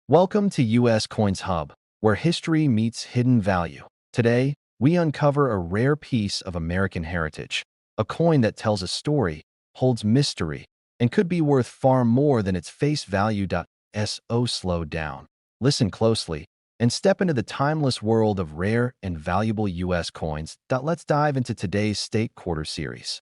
Welcome to US Coins Hub, where history meets hidden value. Today, we uncover a rare piece of American heritage, a coin that tells a story, holds mystery, and could be worth far more than its face value. So slow down, listen closely, and step into the timeless world of rare and valuable US coins. Let's dive into today's State Quarter series.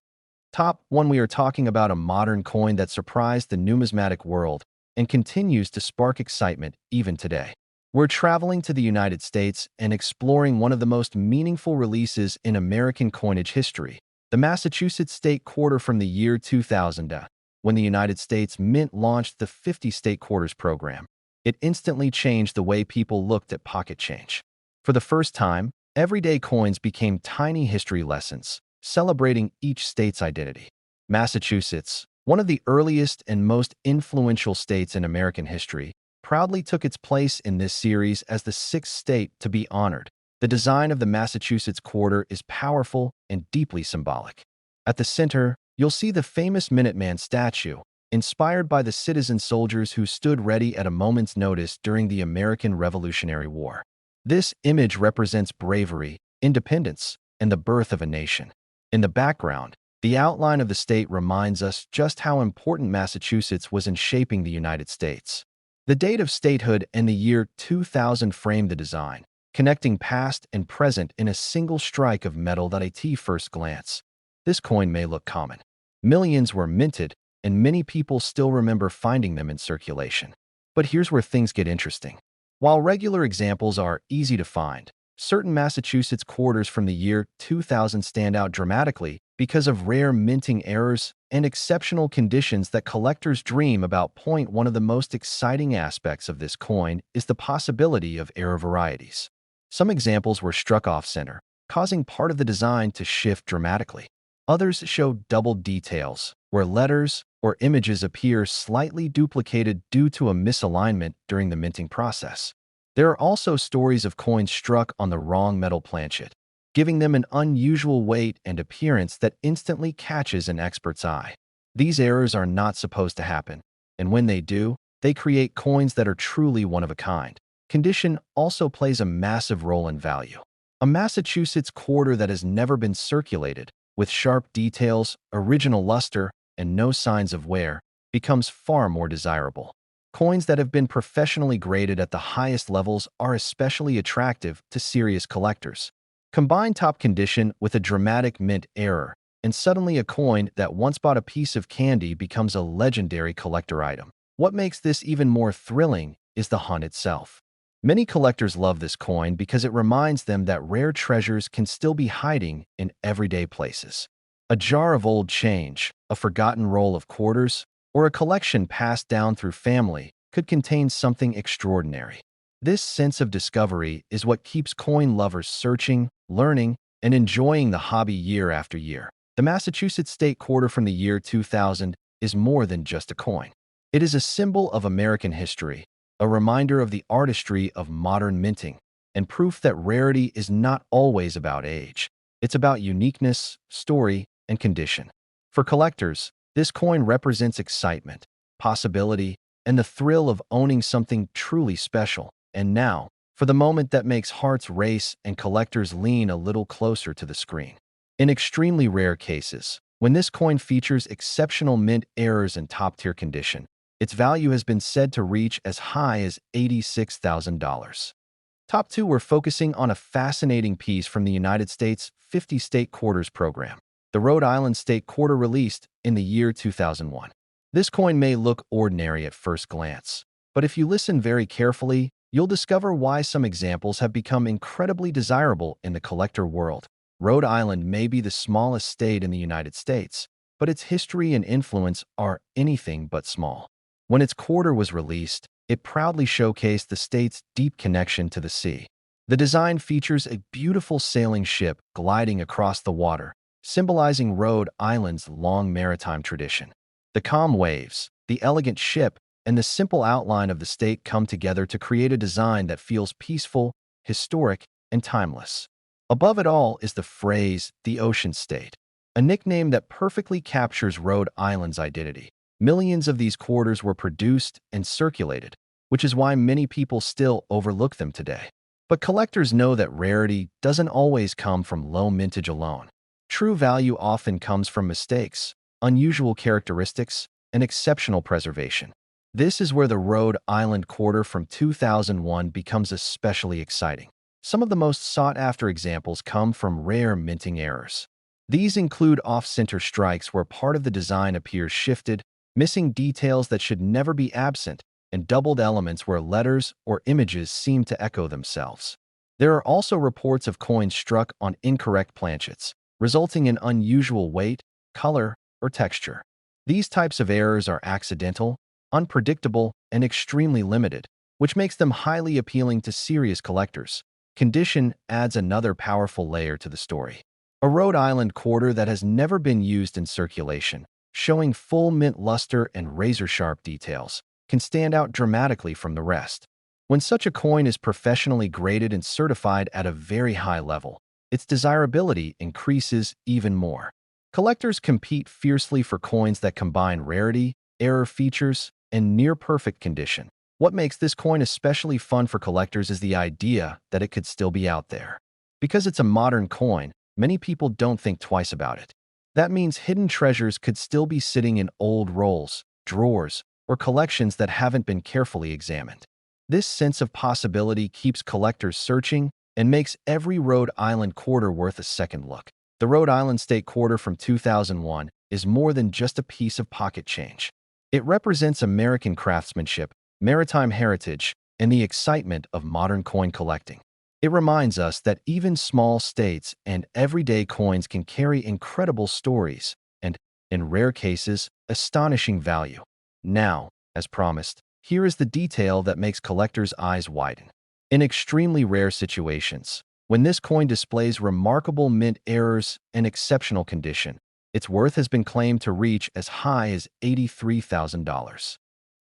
Top 1, we are talking about a modern coin that surprised the numismatic world and continues to spark excitement even today. We're traveling to the United States and exploring one of the most meaningful releases in American coinage history, the Massachusetts State Quarter from the year 2000, when the United States Mint launched the 50 State Quarters program. It instantly changed the way people looked at pocket change. For the first time, everyday coins became tiny history lessons, celebrating each state's identity. Massachusetts, one of the earliest and most influential states in American history, proudly took its place in this series as the sixth state to be honored. The design of the Massachusetts Quarter is powerful and deeply symbolic. At the center, you'll see the famous Minuteman statue, inspired by the citizen soldiers who stood ready at a moment's notice during the American Revolutionary War. This image represents bravery, independence, and the birth of a nation. In the background, the outline of the state reminds us just how important Massachusetts was in shaping the United States. The date of statehood and the year 2000 frame the design, connecting past and present in a single strike of metal. At first glance, this coin may look common. Millions were minted, and many people still remember finding them in circulation. But here's where things get interesting. While regular examples are easy to find, certain Massachusetts quarters from the year 2000 stand out dramatically because of rare minting errors and exceptional conditions that collectors dream about. One of the most exciting aspects of this coin is the possibility of error varieties. Some examples were struck off-center, causing part of the design to shift dramatically. Others show double details, where letters or images appear slightly duplicated due to a misalignment during the minting process. There are also stories of coins struck on the wrong metal planchet, giving them an unusual weight and appearance that instantly catches an expert's eye. These errors are not supposed to happen, and when they do, they create coins that are truly one of a kind. Condition also plays a massive role in value. A Massachusetts quarter that has never been circulated, with sharp details, original luster, and no signs of wear, becomes far more desirable. Coins that have been professionally graded at the highest levels are especially attractive to serious collectors. Combine top condition with a dramatic mint error, and suddenly a coin that once bought a piece of candy becomes a legendary collector item. What makes this even more thrilling is the hunt itself. Many collectors love this coin because it reminds them that rare treasures can still be hiding in everyday places. A jar of old change, a forgotten roll of quarters, or a collection passed down through family could contain something extraordinary. This sense of discovery is what keeps coin lovers searching, learning, and enjoying the hobby year after year. The Massachusetts State Quarter from the year 2000 is more than just a coin. It is a symbol of American history, a reminder of the artistry of modern minting, and proof that rarity is not always about age. It's about uniqueness, story, and condition. For collectors, this coin represents excitement, possibility, and the thrill of owning something truly special. And now, for the moment that makes hearts race and collectors lean a little closer to the screen. In extremely rare cases, when this coin features exceptional mint errors and top-tier condition, its value has been said to reach as high as $86,000. Top 2, we're focusing on a fascinating piece from the United States 50 State Quarters program, the Rhode Island State Quarter released in the year 2001. This coin may look ordinary at first glance, but if you listen very carefully, you'll discover why some examples have become incredibly desirable in the collector world. Rhode Island may be the smallest state in the United States, but its history and influence are anything but small. When its quarter was released, it proudly showcased the state's deep connection to the sea. The design features a beautiful sailing ship gliding across the water, symbolizing Rhode Island's long maritime tradition. The calm waves, the elegant ship, and the simple outline of the state come together to create a design that feels peaceful, historic, and timeless. Above it all is the phrase, the Ocean State, a nickname that perfectly captures Rhode Island's identity. Millions of these quarters were produced and circulated, which is why many people still overlook them today. But collectors know that rarity doesn't always come from low mintage alone. True value often comes from mistakes, unusual characteristics, and exceptional preservation. This is where the Rhode Island quarter from 2001 becomes especially exciting. Some of the most sought-after examples come from rare minting errors. These include off-center strikes where part of the design appears shifted, missing details that should never be absent, and doubled elements where letters or images seem to echo themselves. There are also reports of coins struck on incorrect planchets, resulting in unusual weight, color, or texture. These types of errors are accidental, unpredictable, and extremely limited, which makes them highly appealing to serious collectors. Condition adds another powerful layer to the story. A Rhode Island quarter that has never been used in circulation, showing full mint luster and razor-sharp details, can stand out dramatically from the rest. When such a coin is professionally graded and certified at a very high level, its desirability increases even more. Collectors compete fiercely for coins that combine rarity, error features, and near-perfect condition. What makes this coin especially fun for collectors is the idea that it could still be out there. Because it's a modern coin, many people don't think twice about it. That means hidden treasures could still be sitting in old rolls, drawers, or collections that haven't been carefully examined. This sense of possibility keeps collectors searching and makes every Rhode Island quarter worth a second look. The Rhode Island State Quarter from 2001 is more than just a piece of pocket change. It represents American craftsmanship, maritime heritage, and the excitement of modern coin collecting. It reminds us that even small states and everyday coins can carry incredible stories and, in rare cases, astonishing value. Now, as promised, here is the detail that makes collectors' eyes widen. In extremely rare situations, when this coin displays remarkable mint errors and exceptional condition, its worth has been claimed to reach as high as $83,000.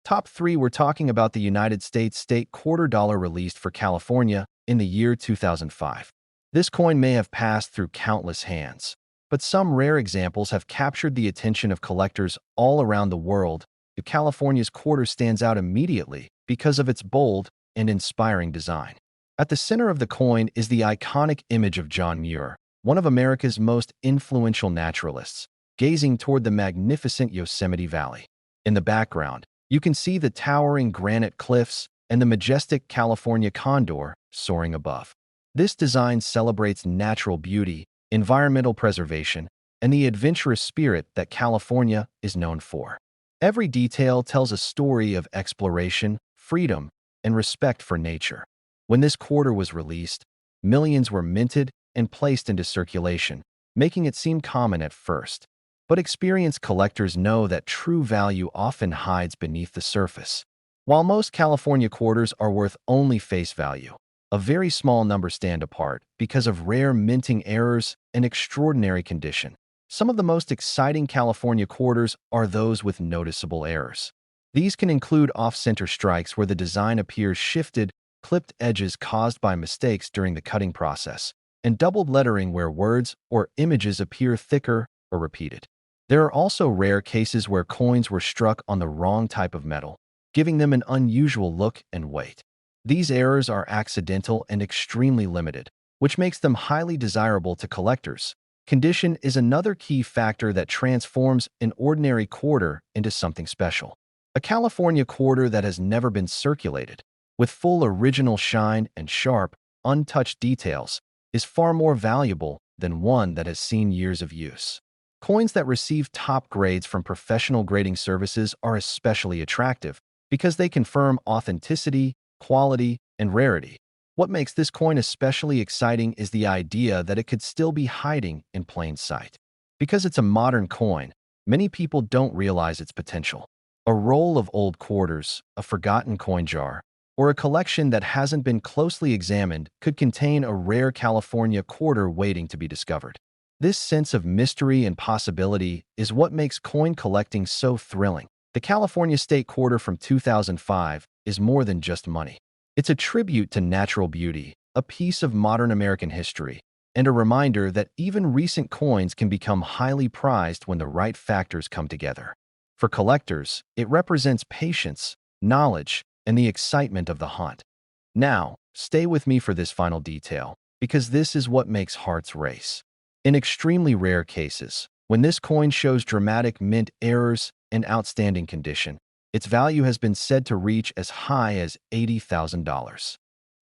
Top 3, we're talking about the United States State Quarter Dollar released for California in the year 2005. This coin may have passed through countless hands, but some rare examples have captured the attention of collectors all around the world. California's quarter stands out immediately because of its bold and inspiring design. At the center of the coin is the iconic image of John Muir, one of America's most influential naturalists, gazing toward the magnificent Yosemite Valley. In the background, you can see the towering granite cliffs and the majestic California condor soaring above. This design celebrates natural beauty, environmental preservation, and the adventurous spirit that California is known for. Every detail tells a story of exploration, freedom, and respect for nature. When this quarter was released, millions were minted and placed into circulation, making it seem common at first. But experienced collectors know that true value often hides beneath the surface. While most California quarters are worth only face value, a very small number stand apart because of rare minting errors and extraordinary condition. Some of the most exciting California quarters are those with noticeable errors. These can include off-center strikes where the design appears shifted, clipped edges caused by mistakes during the cutting process, and doubled lettering where words or images appear thicker or repeated. There are also rare cases where coins were struck on the wrong type of metal, giving them an unusual look and weight. These errors are accidental and extremely limited, which makes them highly desirable to collectors. Condition is another key factor that transforms an ordinary quarter into something special. A California quarter that has never been circulated, with full original shine and sharp, untouched details, is far more valuable than one that has seen years of use. Coins that receive top grades from professional grading services are especially attractive because they confirm authenticity, quality, and rarity. What makes this coin especially exciting is the idea that it could still be hiding in plain sight. Because it's a modern coin, many people don't realize its potential. A roll of old quarters, a forgotten coin jar, or a collection that hasn't been closely examined could contain a rare California quarter waiting to be discovered. This sense of mystery and possibility is what makes coin collecting so thrilling. The California State Quarter from 2005 is more than just money. It's a tribute to natural beauty, a piece of modern American history, and a reminder that even recent coins can become highly prized when the right factors come together. For collectors, it represents patience, knowledge, and the excitement of the hunt. Now, stay with me for this final detail, because this is what makes hearts race. In extremely rare cases, when this coin shows dramatic mint errors and outstanding condition, its value has been said to reach as high as $80,000.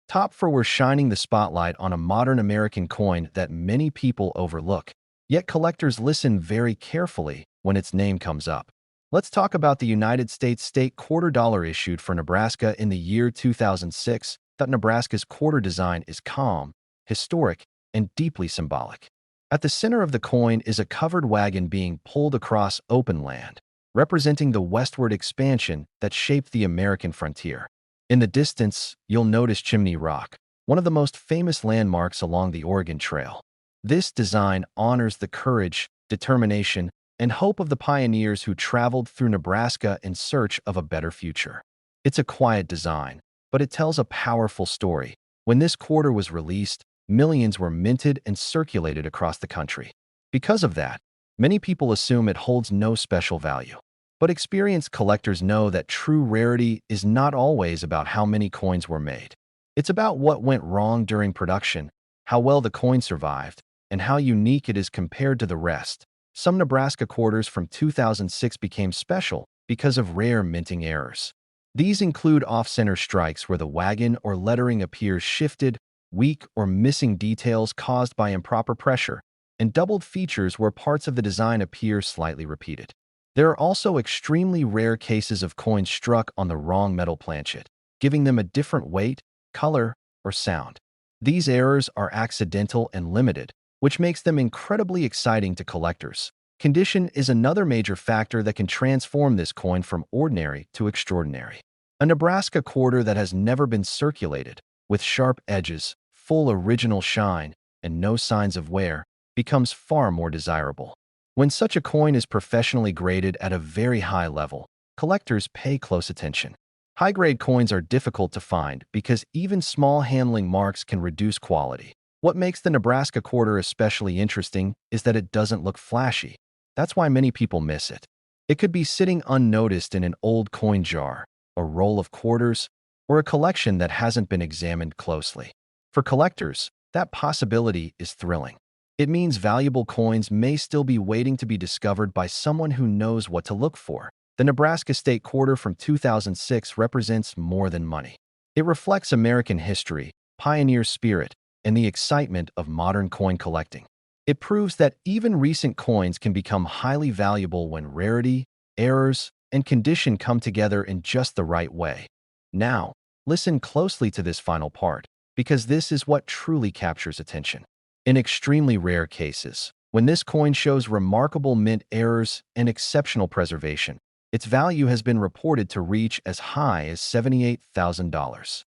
Top 4 were shining the spotlight on a modern American coin that many people overlook, yet collectors listen very carefully when its name comes up. Let's talk about the United States state quarter dollar issued for Nebraska in the year 2006. That Nebraska's quarter design is calm, historic, and deeply symbolic. At the center of the coin is a covered wagon being pulled across open land, representing the westward expansion that shaped the American frontier. In the distance, you'll notice Chimney Rock, one of the most famous landmarks along the Oregon Trail. This design honors the courage, determination, and hope of the pioneers who traveled through Nebraska in search of a better future. It's a quiet design, but it tells a powerful story. When this quarter was released, millions were minted and circulated across the country. Because of that, many people assume it holds no special value. But experienced collectors know that true rarity is not always about how many coins were made. It's about what went wrong during production, how well the coin survived, and how unique it is compared to the rest. Some Nebraska quarters from 2006 became special because of rare minting errors. These include off-center strikes where the wagon or lettering appears shifted, weak or missing details caused by improper pressure, and doubled features where parts of the design appear slightly repeated. There are also extremely rare cases of coins struck on the wrong metal planchet, giving them a different weight, color, or sound. These errors are accidental and limited, which makes them incredibly exciting to collectors. Condition is another major factor that can transform this coin from ordinary to extraordinary. A Nebraska quarter that has never been circulated, with sharp edges, full original shine, and no signs of wear, becomes far more desirable. When such a coin is professionally graded at a very high level, collectors pay close attention. High-grade coins are difficult to find because even small handling marks can reduce quality. What makes the Nebraska quarter especially interesting is that it doesn't look flashy. That's why many people miss it. It could be sitting unnoticed in an old coin jar, a roll of quarters, or a collection that hasn't been examined closely. For collectors, that possibility is thrilling. It means valuable coins may still be waiting to be discovered by someone who knows what to look for. The Nebraska State Quarter from 2006 represents more than money. It reflects American history, pioneer spirit, and the excitement of modern coin collecting. It proves that even recent coins can become highly valuable when rarity, errors, and condition come together in just the right way. Now, listen closely to this final part, because this is what truly captures attention. In extremely rare cases, when this coin shows remarkable mint errors and exceptional preservation, its value has been reported to reach as high as $78,000.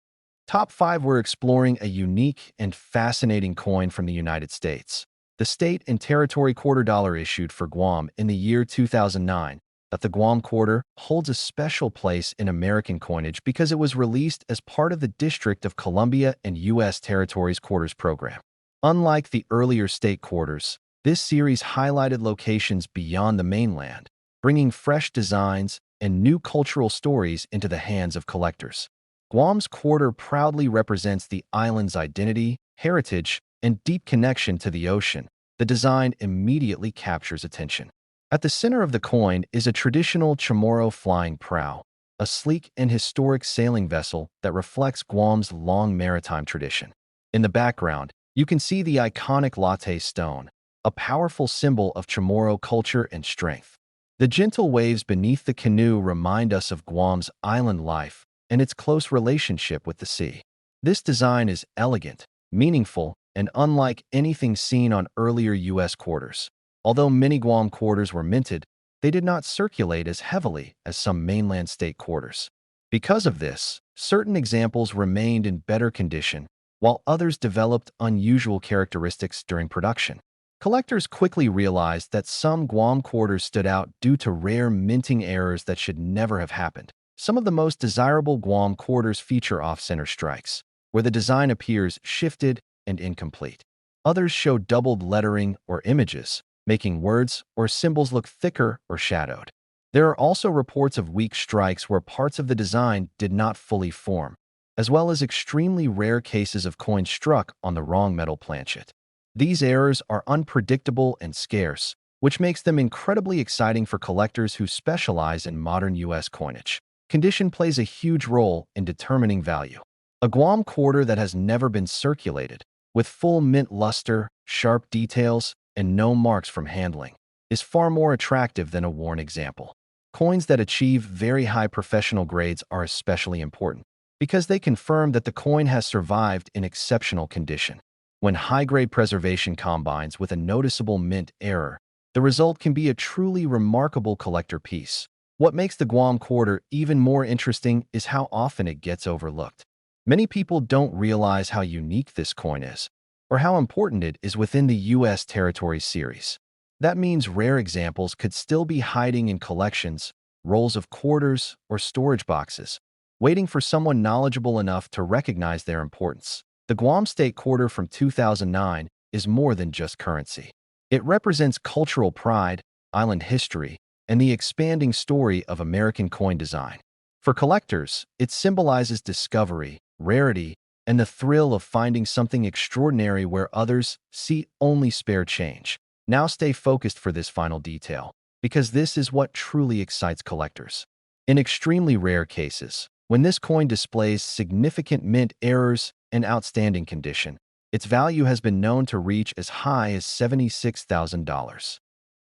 Top 5 we're exploring a unique and fascinating coin from the United States. The state and territory quarter dollar issued for Guam in the year 2009. That the Guam quarter holds a special place in American coinage because it was released as part of the District of Columbia and U.S. Territories Quarters program. Unlike the earlier state quarters, this series highlighted locations beyond the mainland, bringing fresh designs and new cultural stories into the hands of collectors. Guam's quarter proudly represents the island's identity, heritage, and deep connection to the ocean. The design immediately captures attention. At the center of the coin is a traditional Chamorro flying prow, a sleek and historic sailing vessel that reflects Guam's long maritime tradition. In the background, you can see the iconic latte stone, a powerful symbol of Chamorro culture and strength. The gentle waves beneath the canoe remind us of Guam's island life and its close relationship with the sea. This design is elegant, meaningful, and unlike anything seen on earlier U.S. quarters. Although many Guam quarters were minted, they did not circulate as heavily as some mainland state quarters. Because of this, certain examples remained in better condition, while others developed unusual characteristics during production. Collectors quickly realized that some Guam quarters stood out due to rare minting errors that should never have happened. Some of the most desirable Guam quarters feature off-center strikes, where the design appears shifted and incomplete. Others show doubled lettering or images, making words or symbols look thicker or shadowed. There are also reports of weak strikes where parts of the design did not fully form, as well as extremely rare cases of coins struck on the wrong metal planchet. These errors are unpredictable and scarce, which makes them incredibly exciting for collectors who specialize in modern U.S. coinage. Condition plays a huge role in determining value. A Guam quarter that has never been circulated, with full mint luster, sharp details, and no marks from handling, is far more attractive than a worn example. Coins that achieve very high professional grades are especially important because they confirm that the coin has survived in exceptional condition. When high-grade preservation combines with a noticeable mint error, the result can be a truly remarkable collector piece. What makes the Guam quarter even more interesting is how often it gets overlooked. Many people don't realize how unique this coin is, or how important it is within the U.S. Territory series. That means rare examples could still be hiding in collections, rolls of quarters, or storage boxes, waiting for someone knowledgeable enough to recognize their importance. The Guam State Quarter from 2009 is more than just currency. It represents cultural pride, island history, and the expanding story of American coin design. For collectors, it symbolizes discovery, rarity, and the thrill of finding something extraordinary where others see only spare change. Now stay focused for this final detail, because this is what truly excites collectors. In extremely rare cases, when this coin displays significant mint errors and outstanding condition, its value has been known to reach as high as $76,000.